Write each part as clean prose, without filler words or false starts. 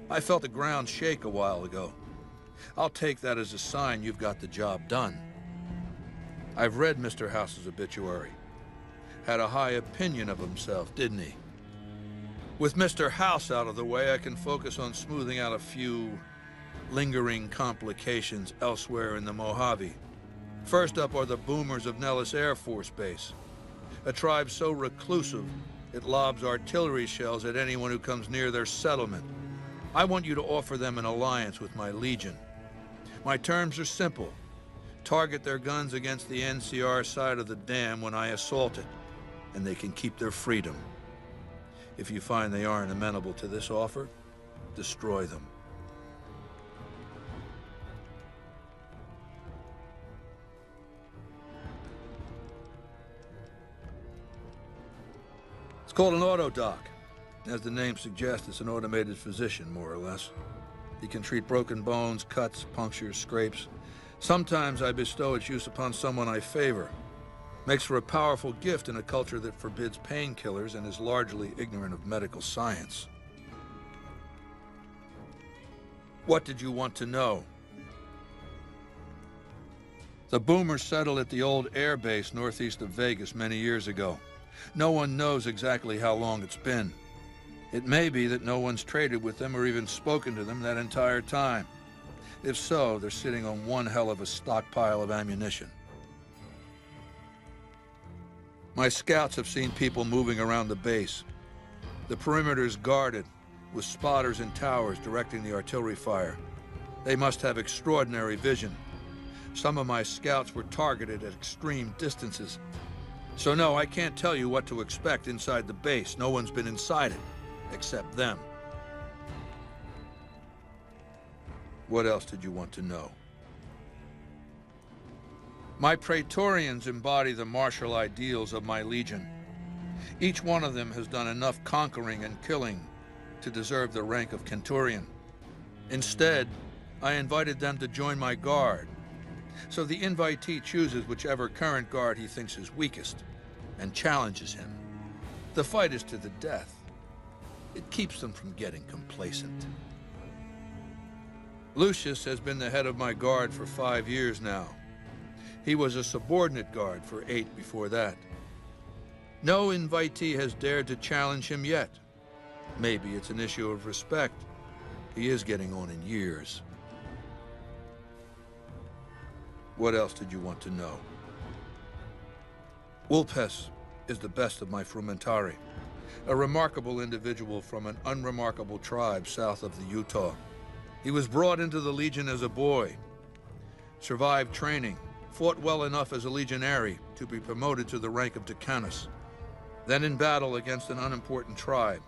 I felt the ground shake a while ago. I'll take that as a sign you've got the job done. I've read Mr. House's obituary. Had a high opinion of himself, didn't he? With Mr. House out of the way, I can focus on smoothing out a few lingering complications elsewhere in the Mojave. First up are the boomers of Nellis Air Force Base, a tribe so reclusive it lobs artillery shells at anyone who comes near their settlement. I want you to offer them an alliance with my legion. My terms are simple. Target their guns against the NCR side of the dam when I assault it, and they can keep their freedom. If you find they aren't amenable to this offer, destroy them. It's called an autodoc. As the name suggests, it's an automated physician, more or less. He can treat broken bones, cuts, punctures, scrapes. Sometimes I bestow its use upon someone I favor. Makes for a powerful gift in a culture that forbids painkillers and is largely ignorant of medical science. What did you want to know? The boomers settled at the old air base northeast of Vegas many years ago. No one knows exactly how long it's been. It may be that no one's traded with them or even spoken to them that entire time. If so, they're sitting on one hell of a stockpile of ammunition. My scouts have seen people moving around the base. The perimeter's guarded, with spotters and towers directing the artillery fire. They must have extraordinary vision. Some of my scouts were targeted at extreme distances. So no, I can't tell you what to expect inside the base. No one's been inside it, except them. What else did you want to know? My praetorians embody the martial ideals of my legion. Each one of them has done enough conquering and killing to deserve the rank of centurion. Instead, I invited them to join my guard. So the invitee chooses whichever current guard he thinks is weakest and challenges him. The fight is to the death. It keeps them from getting complacent. Lucius has been the head of my guard for 5 years now. He was a subordinate guard for 8 before that. No invitee has dared to challenge him yet. Maybe it's an issue of respect. He is getting on in years. What else did you want to know? Vulpes is the best of my frumentari, a remarkable individual from an unremarkable tribe south of the Utah. He was brought into the Legion as a boy, survived training, fought well enough as a legionary to be promoted to the rank of decanus. Then in battle against an unimportant tribe,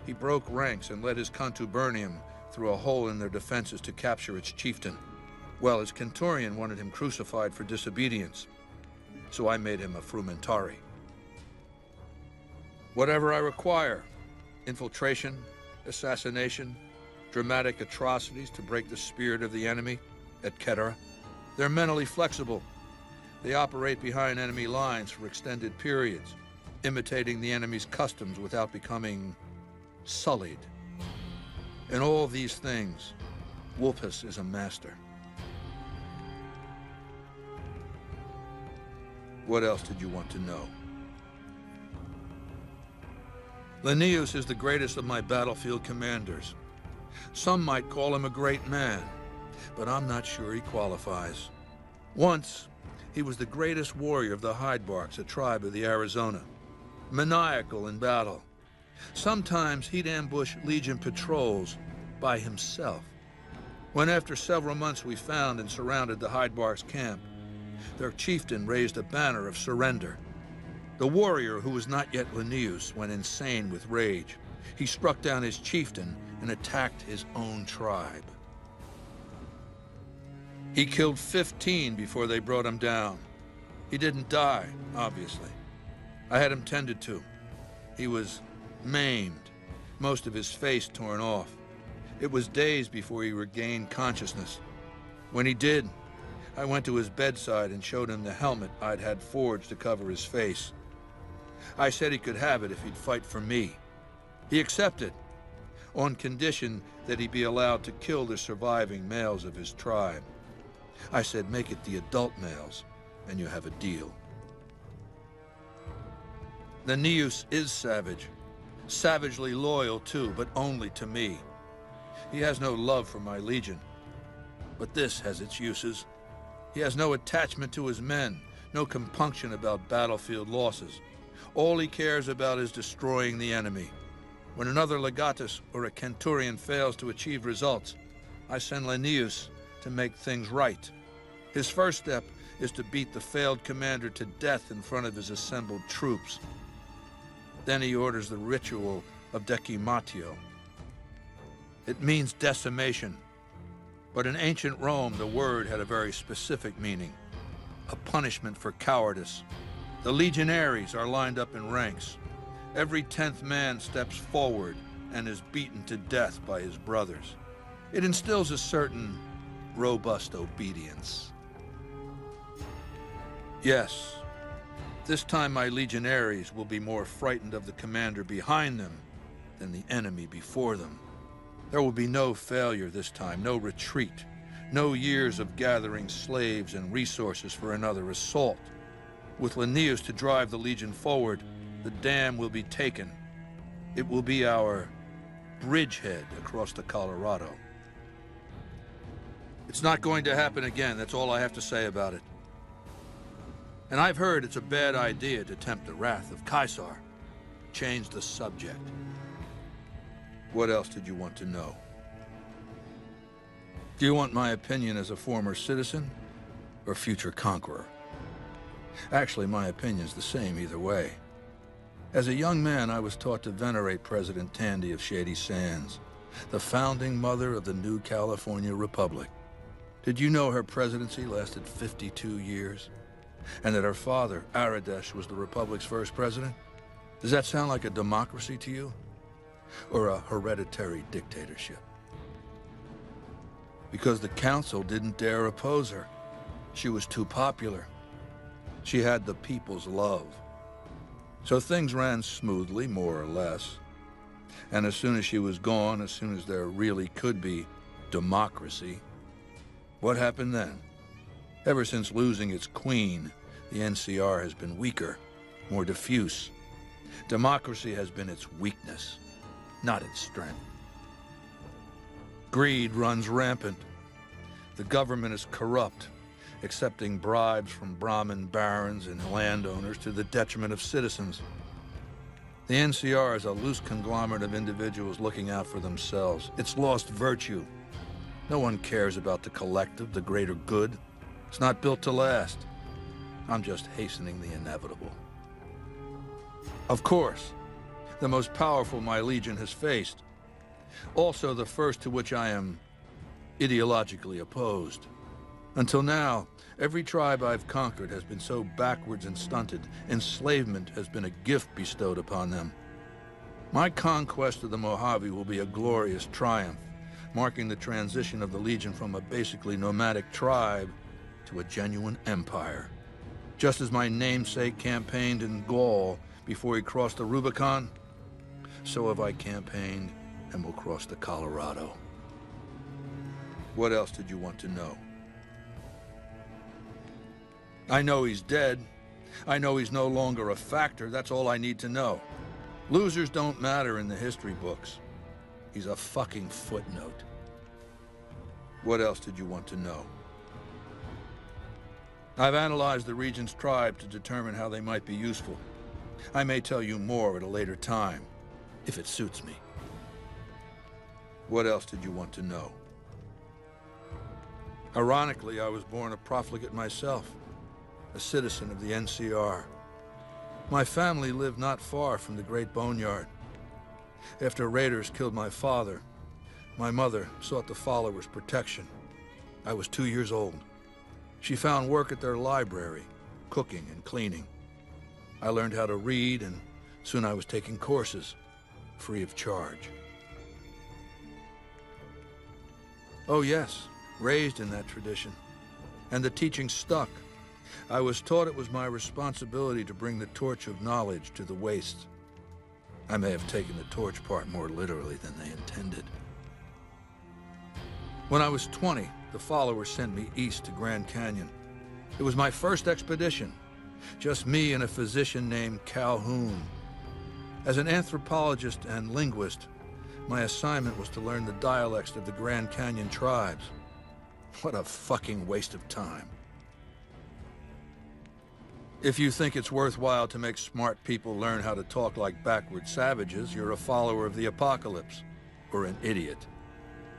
he broke ranks and led his contubernium through a hole in their defenses to capture its chieftain. Well, his centurion wanted him crucified for disobedience, so I made him a frumentari. Whatever I require, infiltration, assassination, dramatic atrocities to break the spirit of the enemy, etc. They're mentally flexible. They operate behind enemy lines for extended periods, imitating the enemy's customs without becoming sullied. In all these things, Vulpes is a master. What else did you want to know? Linnaeus is the greatest of my battlefield commanders. Some might call him a great man, but I'm not sure he qualifies. Once, he was the greatest warrior of the Hydebarks, a tribe of the Arizona. Maniacal in battle. Sometimes he'd ambush Legion patrols by himself. When after several months we found and surrounded the Hydebarks camp, their chieftain raised a banner of surrender. The warrior, who was not yet Linnaeus, went insane with rage. He struck down his chieftain and attacked his own tribe. He killed 15 before they brought him down. He didn't die, obviously. I had him tended to. He was maimed, most of his face torn off. It was days before he regained consciousness. When he did, I went to his bedside and showed him the helmet I'd had forged to cover his face. I said he could have it if he'd fight for me. He accepted, on condition that he be allowed to kill the surviving males of his tribe. I said, make it the adult males, and you have a deal. Linnaeus is savage. Savagely loyal, too, but only to me. He has no love for my legion. But this has its uses. He has no attachment to his men, no compunction about battlefield losses. All he cares about is destroying the enemy. When another legatus or a centurion fails to achieve results, I send Linnaeus to make things right. His first step is to beat the failed commander to death in front of his assembled troops. Then he orders the ritual of decimatio. It means decimation, but in ancient Rome the word had a very specific meaning, a punishment for cowardice. The legionaries are lined up in ranks. Every 10th man steps forward and is beaten to death by his brothers. It instills a certain robust obedience. Yes, this time my legionaries will be more frightened of the commander behind them than the enemy before them. There will be no failure this time, no retreat, no years of gathering slaves and resources for another assault. With Linnaeus to drive the legion forward, the dam will be taken. It will be our bridgehead across the Colorado. It's not going to happen again, that's all I have to say about it. And I've heard it's a bad idea to tempt the wrath of Caesar. Change the subject. What else did you want to know? Do you want my opinion as a former citizen or future conqueror? Actually, my opinion's the same either way. As a young man, I was taught to venerate President Tandy of Shady Sands, the founding mother of the new California Republic. Did you know her presidency lasted 52 years? And that her father, Aradesh, was the Republic's first president? Does that sound like a democracy to you? Or a hereditary dictatorship? Because the council didn't dare oppose her. She was too popular. She had the people's love. So things ran smoothly, more or less. And as soon as she was gone, as soon as there really could be democracy, what happened then? Ever since losing its queen, the NCR has been weaker, more diffuse. Democracy has been its weakness, not its strength. Greed runs rampant. The government is corrupt, accepting bribes from Brahmin barons and landowners to the detriment of citizens. The NCR is a loose conglomerate of individuals looking out for themselves. It's lost virtue. No one cares about the collective, the greater good. It's not built to last. I'm just hastening the inevitable. Of course, the most powerful my legion has faced. Also the first to which I am ideologically opposed. Until now, every tribe I've conquered has been so backwards and stunted, enslavement has been a gift bestowed upon them. My conquest of the Mojave will be a glorious triumph, marking the transition of the Legion from a basically nomadic tribe to a genuine empire. Just as my namesake campaigned in Gaul before he crossed the Rubicon, so have I campaigned and will cross the Colorado. What else did you want to know? I know he's dead. I know he's no longer a factor. That's all I need to know. Losers don't matter in the history books. He's a fucking footnote. What else did you want to know? I've analyzed the region's tribe to determine how they might be useful. I may tell you more at a later time, if it suits me. What else did you want to know? Ironically, I was born a profligate myself, a citizen of the NCR. My family lived not far from the Great Boneyard. After raiders killed my father, my mother sought the followers' protection. I was 2 years old. She found work at their library, cooking and cleaning. I learned how to read, and soon I was taking courses, free of charge. Oh yes, raised in that tradition. And the teaching stuck. I was taught it was my responsibility to bring the torch of knowledge to the wastes. I may have taken the torch part more literally than they intended. When I was 20, the followers sent me east to Grand Canyon. It was my first expedition, just me and a physician named Calhoun. As an anthropologist and linguist, my assignment was to learn the dialects of the Grand Canyon tribes. What a fucking waste of time. If you think it's worthwhile to make smart people learn how to talk like backward savages, you're a follower of the apocalypse, or an idiot.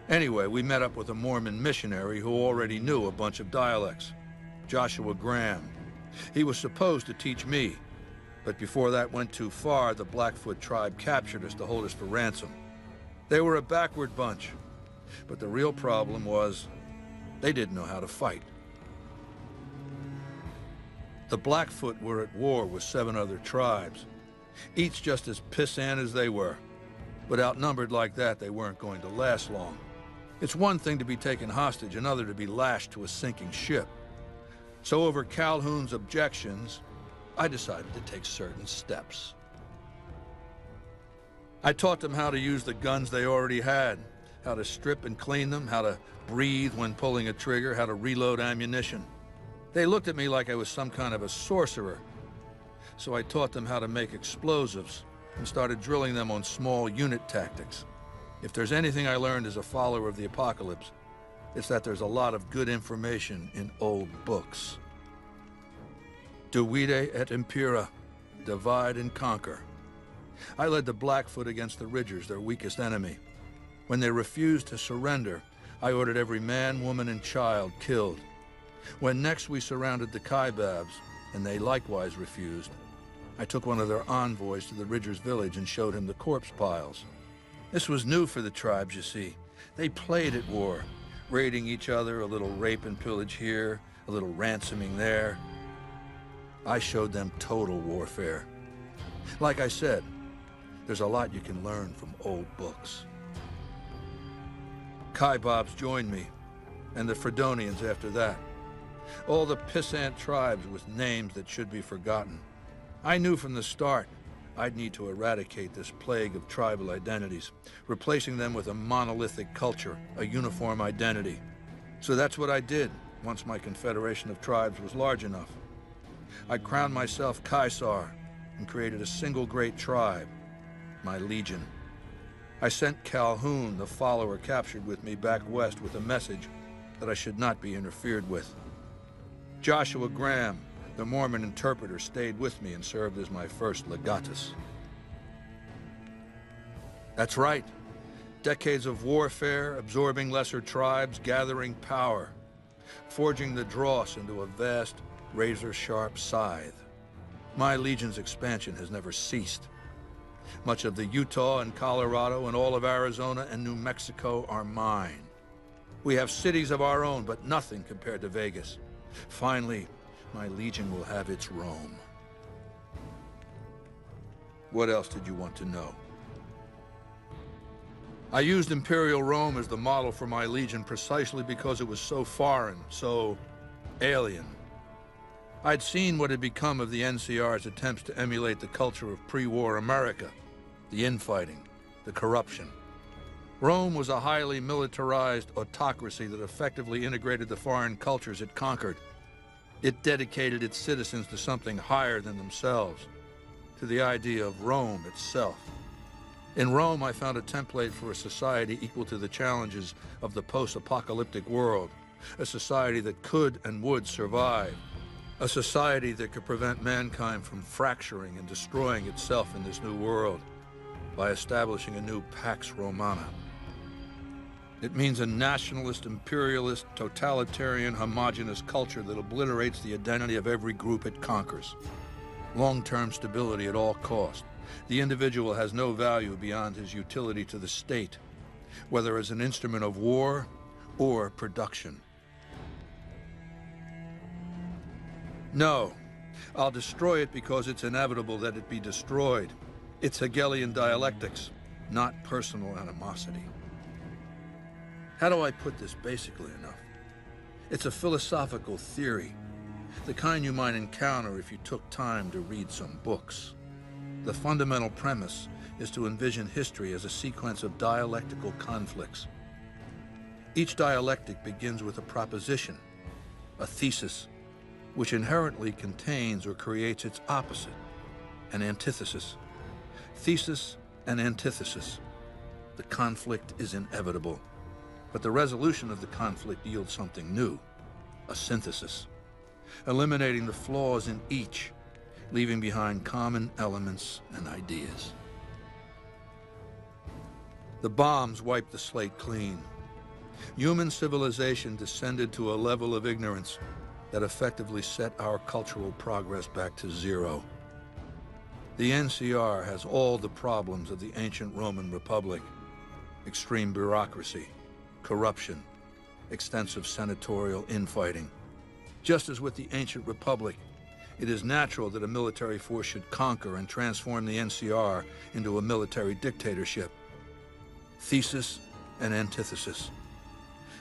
Anyway, we met up with a Mormon missionary who already knew a bunch of dialects, Joshua Graham. He was supposed to teach me, but before that went too far, the Blackfoot tribe captured us to hold us for ransom. They were a backward bunch, but the real problem was they didn't know how to fight. The Blackfoot were at war with 7 other tribes, each just as pissant as they were. But outnumbered like that, they weren't going to last long. It's one thing to be taken hostage, another to be lashed to a sinking ship. So over Calhoun's objections, I decided to take certain steps. I taught them how to use the guns they already had, how to strip and clean them, how to breathe when pulling a trigger, how to reload ammunition. They looked at me like I was some kind of a sorcerer. So I taught them how to make explosives and started drilling them on small unit tactics. If there's anything I learned as a follower of the apocalypse, it's that there's a lot of good information in old books. Divide et impera, divide and conquer. I led the Blackfoot against the Ridgers, their weakest enemy. When they refused to surrender, I ordered every man, woman, and child killed. When next we surrounded the Kaibabs, and they likewise refused, I took one of their envoys to the Ridgers' village and showed him the corpse piles. This was new for the tribes, you see. They played at war, raiding each other, a little rape and pillage here, a little ransoming there. I showed them total warfare. Like I said, there's a lot you can learn from old books. Kaibabs joined me, and the Fredonians after that. All the pissant tribes with names that should be forgotten. I knew from the start I'd need to eradicate this plague of tribal identities, replacing them with a monolithic culture, a uniform identity. So that's what I did once my confederation of tribes was large enough. I crowned myself Caesar and created a single great tribe, my legion. I sent Calhoun, the follower captured with me, back west with a message that I should not be interfered with. Joshua Graham, the Mormon interpreter, stayed with me and served as my first legatus. That's right. Decades of warfare, absorbing lesser tribes, gathering power, forging the dross into a vast, razor-sharp scythe. My legion's expansion has never ceased. Much of the Utah and Colorado and all of Arizona and New Mexico are mine. We have cities of our own, but nothing compared to Vegas. Finally, my legion will have its Rome. What else did you want to know? I used Imperial Rome as the model for my legion precisely because it was so foreign, so alien. I'd seen what had become of the NCR's attempts to emulate the culture of pre-war America, the infighting, the corruption. Rome was a highly militarized autocracy that effectively integrated the foreign cultures it conquered. It dedicated its citizens to something higher than themselves, to the idea of Rome itself. In Rome, I found a template for a society equal to the challenges of the post-apocalyptic world, a society that could and would survive, a society that could prevent mankind from fracturing and destroying itself in this new world by establishing a new Pax Romana. It means a nationalist, imperialist, totalitarian, homogenous culture that obliterates the identity of every group it conquers. Long-term stability at all cost. The individual has no value beyond his utility to the state, whether as an instrument of war or production. No, I'll destroy it because it's inevitable that it be destroyed. It's Hegelian dialectics, not personal animosity. How do I put this basically enough? It's a philosophical theory, the kind you might encounter if you took time to read some books. The fundamental premise is to envision history as a sequence of dialectical conflicts. Each dialectic begins with a proposition, a thesis, which inherently contains or creates its opposite, an antithesis. Thesis and antithesis. The conflict is inevitable, but the resolution of the conflict yields something new, a synthesis, eliminating the flaws in each, leaving behind common elements and ideas. The bombs wiped the slate clean. Human civilization descended to a level of ignorance that effectively set our cultural progress back to zero. The NCR has all the problems of the ancient Roman Republic: extreme bureaucracy, corruption, extensive senatorial infighting. Just as with the ancient Republic, it is natural that a military force should conquer and transform the NCR into a military dictatorship. Thesis and antithesis.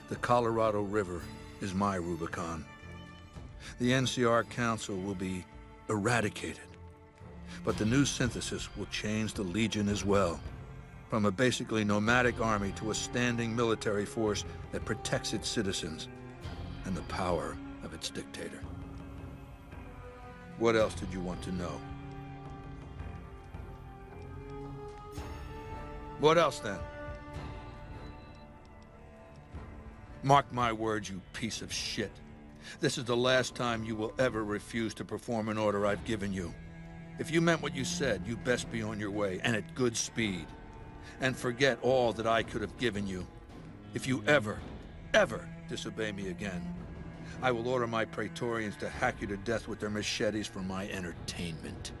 The Colorado River is my Rubicon. The NCR Council will be eradicated, but the new synthesis will change the Legion as well, from a basically nomadic army to a standing military force that protects its citizens and the power of its dictator. What else did you want to know? What else then? Mark my words, you piece of shit. This is the last time you will ever refuse to perform an order I've given you. If you meant what you said, you best be on your way, and at good speed. And forget all that I could have given you. If you ever disobey me again, I will order my praetorians to hack you to death with their machetes for my entertainment.